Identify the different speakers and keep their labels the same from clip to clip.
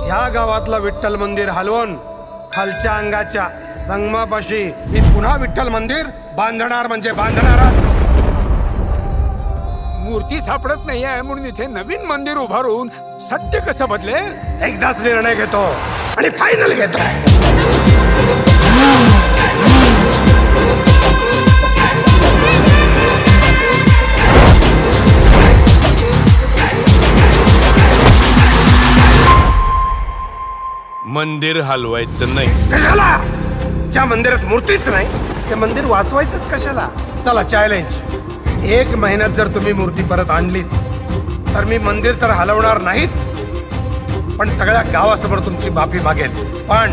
Speaker 1: ह्या गावातलं विठ्ठल मंदिर हलवून खालच्या अंगाच्या संगमापाशी मी पुन्हा विठ्ठल मंदिर बांधणार म्हणजे बांधणारच.
Speaker 2: मूर्ती सापडत नाहीये म्हणून इथे नवीन मंदिर उभारून सत्य कसं बदलेल?
Speaker 1: एकदाच निर्णय घेतो आणि फायनल घेतो.
Speaker 3: मंदिर हलवायचं नाही.
Speaker 1: कशाला? ज्या मंदिरात मूर्तीच नाही ते मंदिर वाचवायचंच कशाला? चला चॅलेंज. 1 महिन्यात जर तुम्ही मूर्ती परत आणलीत तर मी मंदिर तर हलवणार नाहीच, पण सगळ्या गावासमोर तुमची माफी मागेल. पण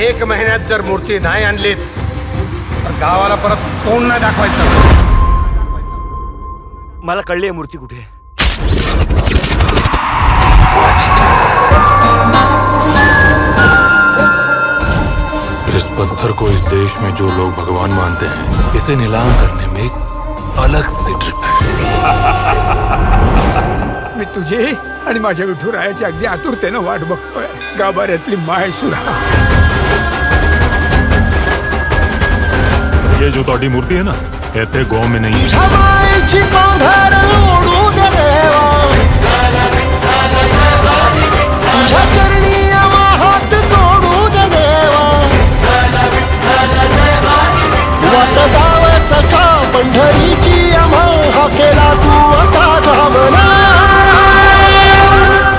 Speaker 1: 1 महिन्यात जर मूर्ती नाही आणलीत तर गावाला परत तोंड नाही दाखवायचं.
Speaker 4: मला कळली आहे मूर्ती कुठे.
Speaker 5: इस पत्थर को इस देश में जो लोग भगवान मानते हैं, इसे नीलाम करने में एक अलग सी ट्रिप है.
Speaker 2: मी तुझी आणि माझ्या विठुरायाची अगदी आतुरतेनं वाट बघतोय. गाभाऱ्यातली माय सुद्धा.
Speaker 5: ये जो तोड़ी मूर्ति है ना, ऐसे गांव में नहीं है.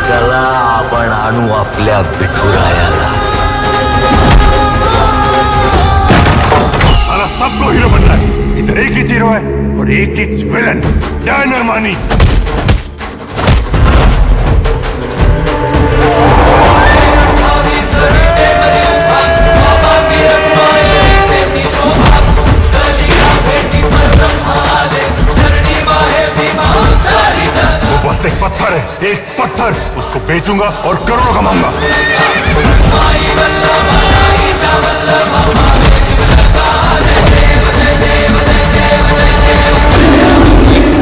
Speaker 4: चला आपण आणू आपल्या विठुरायाला.
Speaker 5: साला सबको हीरो बनना है. इधर एक ही हीरो है और एक ही विलन, डैन अरमानी. वो बस एक पत्थर है, एक पत्थर. उसको बेचूंगा और करोड़ों कमाऊंगा.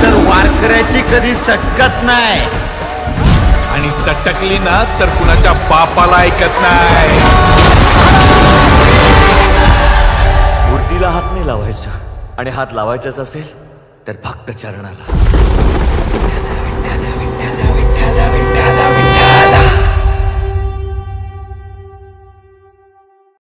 Speaker 4: तर वारकऱ्याची कधी सटकत नाही
Speaker 3: आणि सटकली ना तर कुणाच्या बापाला ऐकत नाही.
Speaker 4: मूर्तीला हात नाही लावायचा, आणि हात लावायचाच असेल तर फक्त चरणाला.